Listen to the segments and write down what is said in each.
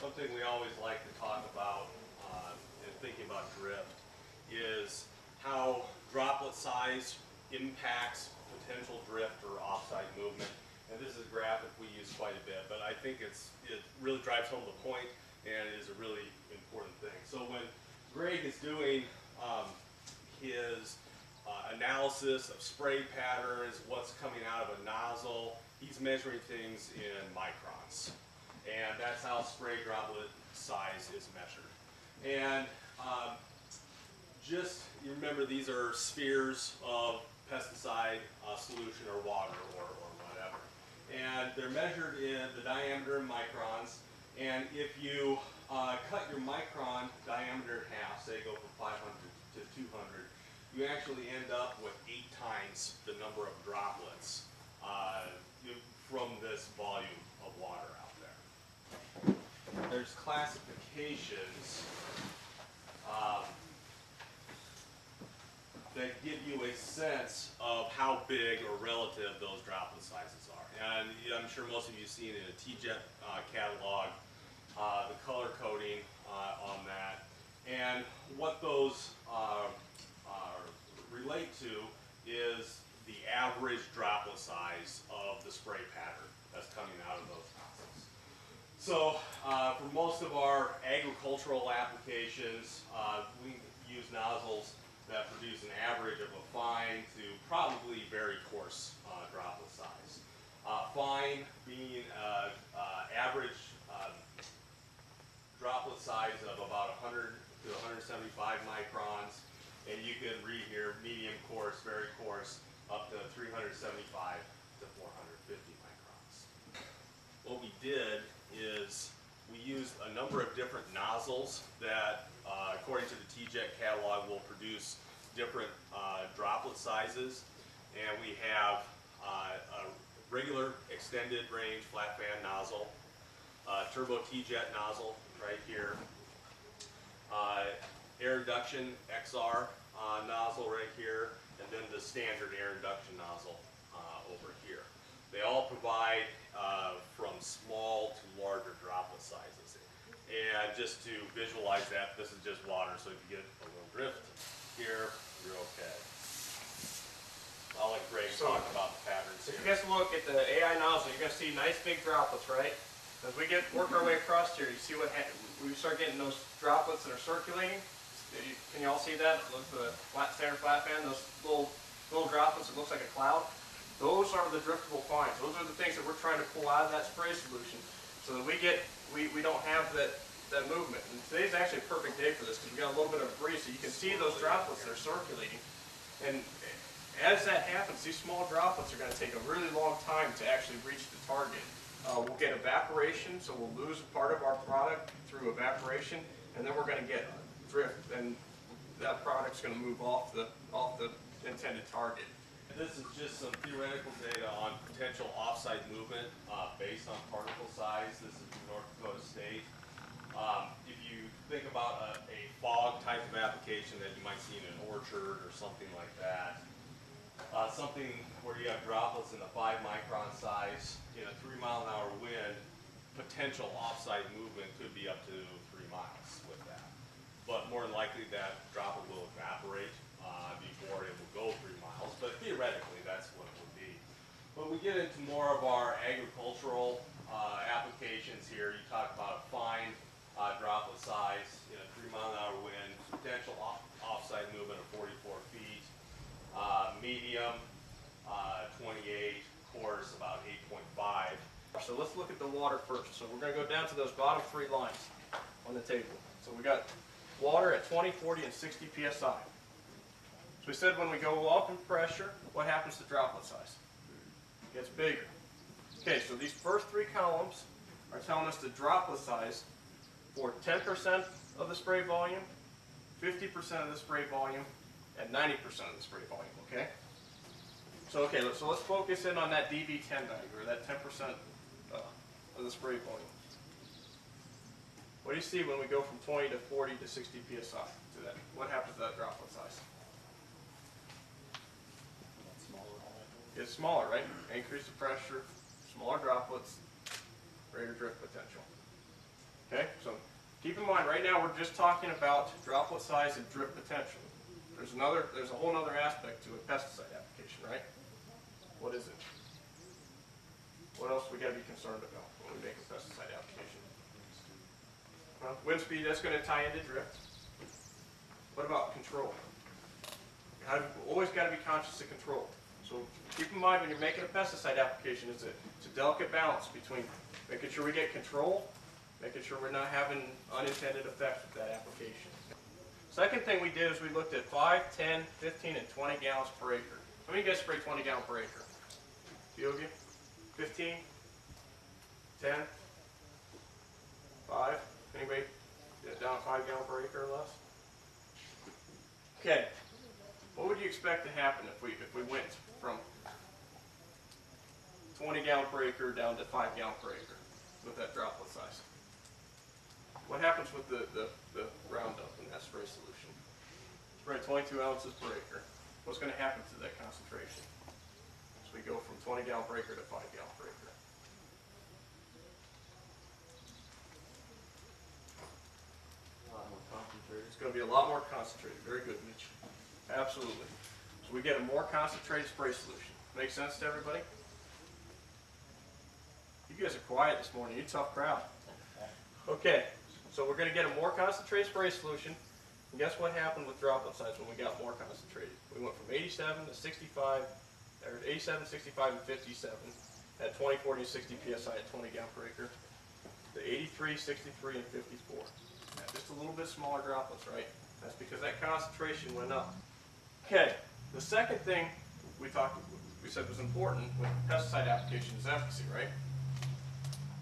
Something we always like to talk about in thinking about drift is how droplet size impacts potential drift or offside movement. And this is a graphic we use quite a bit, but I think it really drives home the point and is a really important thing. So when Greg is doing his analysis of spray patterns, what's coming out of a nozzle, he's measuring things in microns. And that's how spray droplet size is measured. And you remember these are spheres of pesticide solution or water or whatever. And they're measured in the diameter in microns. And if you cut your micron diameter in half, say go from 500 to 200, you actually end up with 8 times the number of droplets from this volume of water out there. There's classifications that give you a sense of how big or relative those droplet sizes are. And I'm sure most of you have seen in a TJET catalog the color coding on that. And what those relate to is the average droplet size of the spray pattern that's coming out of those nozzles. So for most of our agricultural applications, we use nozzles that produce an average of a fine to probably very coarse droplet size. Fine being average droplet size of about 100 to 175 microns, and you can read here medium coarse, very coarse, up to 375 to 450 microns. What we did is we used a number of different nozzles that, according to the TJET catalog, will produce different droplet sizes. And we have a regular extended range flat fan nozzle, turbo TJET nozzle right here, air induction XR nozzle right here, and then the standard air induction nozzle over here. They all provide from small to larger droplet sizes. And just to visualize that, this is just water, so if you get a little drift here, you're okay. I'll let Greg talk about the patterns here. If you guys look at the AI nozzle, you're going to see nice big droplets, right? As we work our way across here, you see what we start getting those droplets that are circulating. Can you all see that? Look at the standard flat fan, those little droplets that looks like a cloud. Those are the driftable fines. Those are the things that we're trying to pull out of that spray solution, so that we don't have that movement. And today's actually a perfect day for this because we got a little bit of a breeze, so you can see those droplets that are circulating. And as that happens, these small droplets are going to take a really long time to actually reach the target. We'll get evaporation, so we'll lose a part of our product through evaporation, and then we're going to get drift, and that product's going to move off the intended target. This is just some theoretical data on potential offside movement based on particle size. This is from North Dakota State. If you think about a fog type of application that you might see in an orchard or something like that, something where you have droplets in the 5 micron size in a 3-mile-an-hour wind, potential offside movement could be up to 3 miles with that. But more than likely that droplet will evaporate before it will go 3 miles, but theoretically that's what it would be. When we get into more of our agricultural applications here, you talk about a fine droplet size in a 3-mile-an-hour wind, potential offside movement of 44 feet, medium 28, coarse about 8.5. So let's look at the water first. So we're going to go down to those bottom 3 lines on the table. So we got water at 20, 40, and 60 psi. So we said when we go up in pressure, what happens to droplet size? It gets bigger. Okay, so these first 3 columns are telling us the droplet size for 10% of the spray volume, 50% of the spray volume, and 90% of the spray volume, okay? So let's focus in on that DV10 value, or that 10% of the spray volume. What do you see when we go from 20 to 40 to 60 psi to that? What happens to that droplet size? It's smaller, right? Increase the pressure, smaller droplets, greater drift potential. Okay, so keep in mind, right now we're just talking about droplet size and drip potential. There's a whole other aspect to a pesticide application, right? What is it? What else we got to be concerned about when we make a pesticide application? Well, wind speed, that's going to tie into drift. What about control? Always got to be conscious of control. So keep in mind when you're making a pesticide application, it's a delicate balance between making sure we get control, making sure we're not having unintended effects with that application. Second thing we did is we looked at 5, 10, 15, and 20 gallons per acre. How many of you guys spray 20 gallons per acre? A few of you? 15? 10? 5? Anybody down 5 gallons per acre or less? Okay. What would you expect to happen if we went from 20 gallons per acre down to 5 gallons per acre with that droplet size? What happens with the Roundup in that spray solution? Spray 22 ounces per acre. What's going to happen to that concentration? So we go from 20 gallons per acre to 5 gallons per acre. A lot more concentrated. It's going to be a lot more concentrated. Very good, Mitch. Absolutely. So we get a more concentrated spray solution. Make sense to everybody? You guys are quiet this morning. You're a tough crowd. Okay, so we're going to get a more concentrated spray solution. And guess what happened with droplet size when we got more concentrated? We went from 87 to 65, or 87, 65, and 57 at 20, 40, and 60 psi at 20 gallons per acre to 83, 63, and 54. Now, just a little bit smaller droplets, right? That's because that concentration went up. Okay, the second thing we said was important with pesticide application is efficacy, right?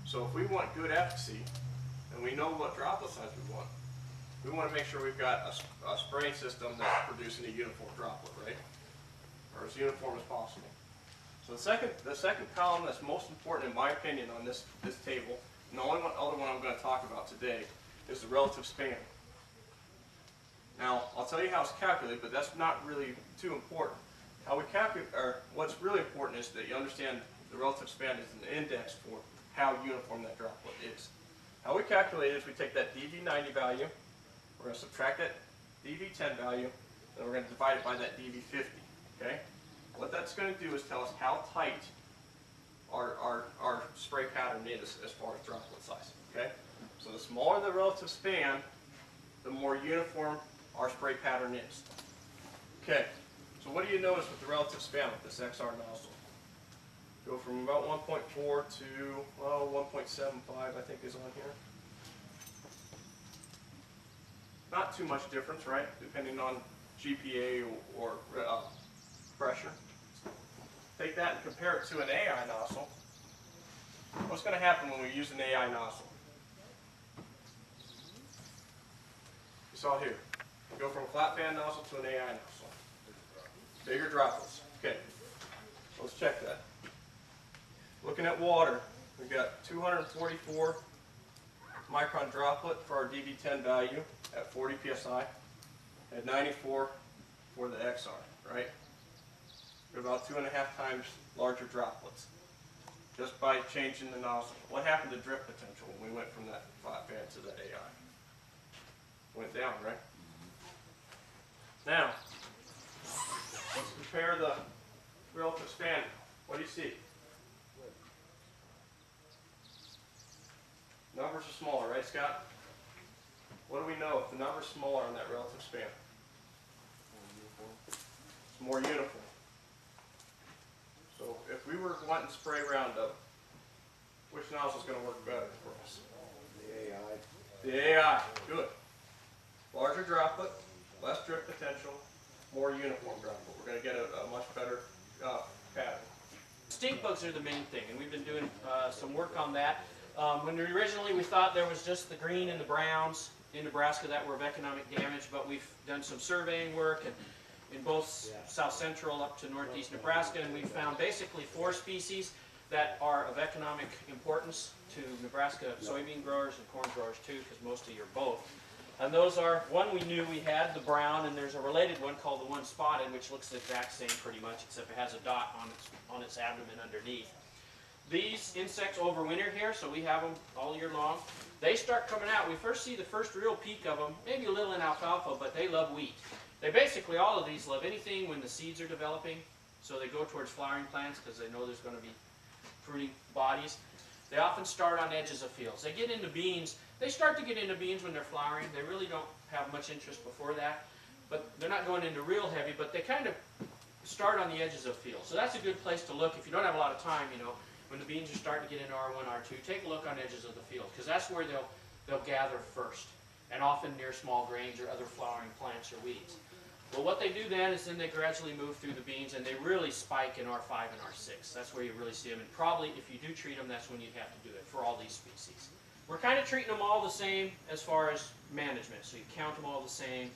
So if we want good efficacy, and we know what droplet size we want to make sure we've got a spraying system that's producing a uniform droplet, right? Or as uniform as possible. So the second column that's most important in my opinion on this table, and the only other one I'm going to talk about today, is the relative span. Now, I'll tell you how it's calculated, but that's not really too important. How we calculate, or what's really important is that you understand the relative span is an index for how uniform that droplet is. How we calculate it is we take that DV90 value, we're going to subtract that DV10 value, and we're going to divide it by that DV50. Okay? What that's going to do is tell us how tight our spray pattern is as far as droplet size. Okay? So the smaller the relative span, the more uniform our spray pattern is. Okay, so what do you notice with the relative span with this XR nozzle? Go from about 1.4 to, well, 1.75 I think is on here. Not too much difference, right? Depending on GPA or pressure. Take that and compare it to an AI nozzle. What's going to happen when we use an AI nozzle? You saw here. We go from a flat fan nozzle to an AI nozzle. Bigger droplets. Okay, let's check that. Looking at water, we've got 244 micron droplet for our DV10 value at 40 psi, at 94 for the XR, right? We're about 2.5 times larger droplets just by changing the nozzle. What happened to drip potential when we went from that flat fan to the AI? Went down, right? Now, let's compare the relative span. What do you see? Numbers are smaller, right, Scott? What do we know if the number's smaller on that relative span? It's more uniform. So if we were wanting to spray Roundup, which nozzle is going to work better for us? The AI. The AI, good. Larger droplet, less drip potential, more uniform droplet. We're going to get a much better pattern. Stink bugs are the main thing, and we've been doing some work on that. When originally we thought there was just the green and the browns in Nebraska that were of economic damage, but we've done some surveying work and in both south central up to northeast Nebraska, and we found basically 4 species that are of economic importance to Nebraska soybean growers and corn growers too, because most of you are both. And those are, one we knew we had, the brown, and there's a related one called the one spotted, which looks the exact same pretty much, except it has a dot on its abdomen underneath. These insects overwinter here, so we have them all year long. They start coming out. We first see the first real peak of them, maybe a little in alfalfa, but they love wheat. They basically, all of these love anything when the seeds are developing, so they go towards flowering plants because they know there's going to be fruiting bodies. They often start on edges of fields. They get into beans. They start to get into beans when they're flowering. They really don't have much interest before that, but they're not going into real heavy, but they kind of start on the edges of fields. So that's a good place to look if you don't have a lot of time, you know. When the beans are starting to get into R1, R2, take a look on edges of the field, because that's where they'll gather first, and often near small grains or other flowering plants or weeds. Well, what they do then is then they gradually move through the beans, and they really spike in R5 and R6. That's where you really see them, and probably if you do treat them, that's when you'd have to do it for all these species. We're kind of treating them all the same as far as management, so you count them all the same,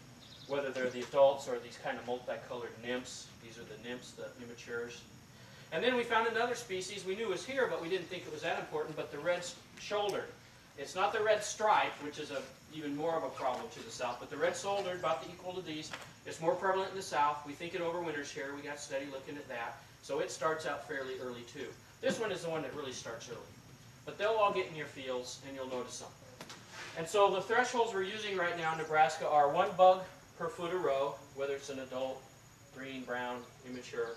whether they're the adults or these kind of multicolored nymphs. These are the nymphs, the immatures. And then we found another species we knew was here, but we didn't think it was that important, but the red-shouldered. It's not the red stripe, which is even more of a problem to the south, but the red-shouldered, about equal to these. It's more prevalent in the south. We think it overwinters here. We got study looking at that. So it starts out fairly early too. This one is the one that really starts early. But they'll all get in your fields, and you'll notice them. And so the thresholds we're using right now in Nebraska are 1 bug per foot a row, whether it's an adult, green, brown, immature.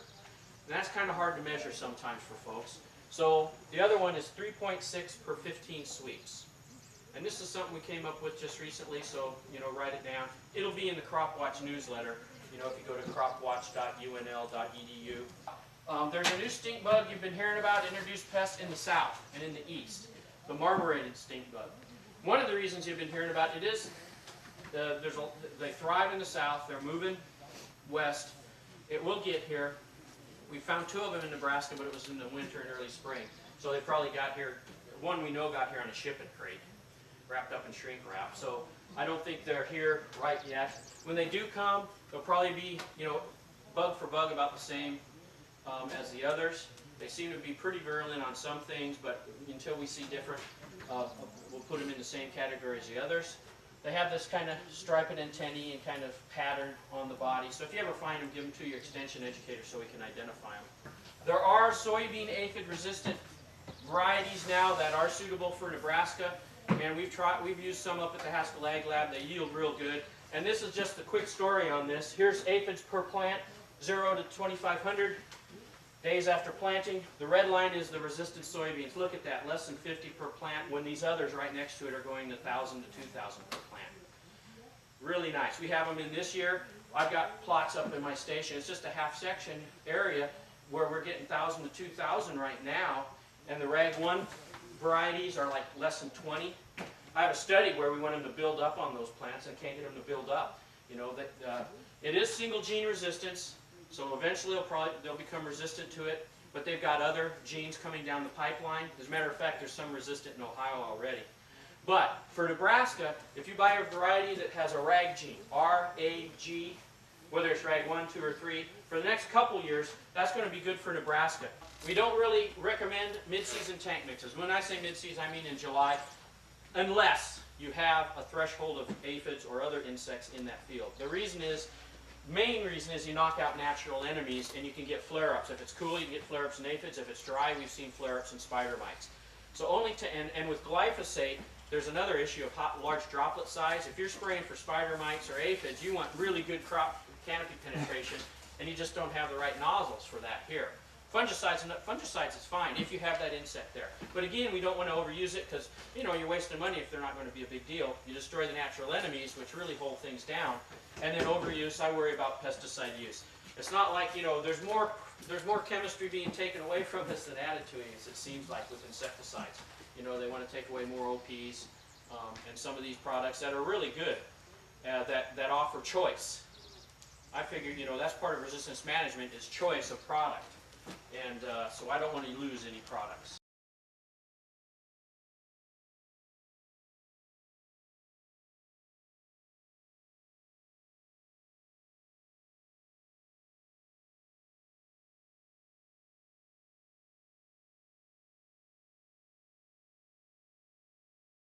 And that's kind of hard to measure sometimes for folks. So the other one is 3.6 per 15 sweeps. And this is something we came up with just recently, so, you know, write it down. It'll be in the Crop Watch newsletter, you know, if you go to cropwatch.unl.edu. There's a new stink bug you've been hearing about, introduced pest in the south and in the east, the marmorated stink bug. One of the reasons you've been hearing about it is they thrive in the south, they're moving west. It will get here. We found 2 of them in Nebraska, but it was in the winter and early spring. So they probably got here, one we know got here on a shipping crate, wrapped up in shrink wrap. So I don't think they're here right yet. When they do come, they'll probably be, you know, bug for bug about the same as the others. They seem to be pretty virulent on some things, but until we see different, we'll put them in the same category as the others. They have this kind of striped antennae and kind of pattern on the body. So if you ever find them, give them to your extension educator so we can identify them. There are soybean aphid resistant varieties now that are suitable for Nebraska. And we've used some up at the Haskell Ag Lab. They yield real good. And this is just a quick story on this. Here's aphids per plant, 0 to 2,500 days after planting. The red line is the resistant soybeans. Look at that, less than 50 per plant, when these others right next to it are going to 1,000 to 2,000 per plant. Really nice. We have them in this year. I've got plots up in my station. It's just a half section area where we're getting 1,000 to 2,000 right now. And the Rag 1 varieties are like less than 20. I have a study where we want them to build up on those plants and can't get them to build up. You know, it is single gene resistance, so eventually they'll become resistant to it, but they've got other genes coming down the pipeline. As a matter of fact, there's some resistant in Ohio already. But for Nebraska, if you buy a variety that has a RAG gene, R-A-G, whether it's RAG 1, 2, or 3, for the next couple years, that's going to be good for Nebraska. We don't really recommend mid-season tank mixes. When I say mid-season, I mean in July, unless you have a threshold of aphids or other insects in that field. The reason is, main reason is you knock out natural enemies and you can get flare-ups. If it's cool, you can get flare-ups in aphids. If it's dry, we've seen flare-ups in spider mites. So only to, and with glyphosate, there's another issue of large droplet size. If you're spraying for spider mites or aphids, you want really good crop canopy penetration, and you just don't have the right nozzles for that here. Fungicides is fine if you have that insect there. But again, we don't want to overuse it because, you know, you're wasting money if they're not going to be a big deal. You destroy the natural enemies, which really hold things down. And then overuse, I worry about pesticide use. It's not like, you know, there's more chemistry being taken away from us than added to us, it seems like, with insecticides. You know, they want to take away more OPs and some of these products that are really good, that offer choice. I figured, you know, that's part of resistance management is choice of product. And so I don't want to lose any products.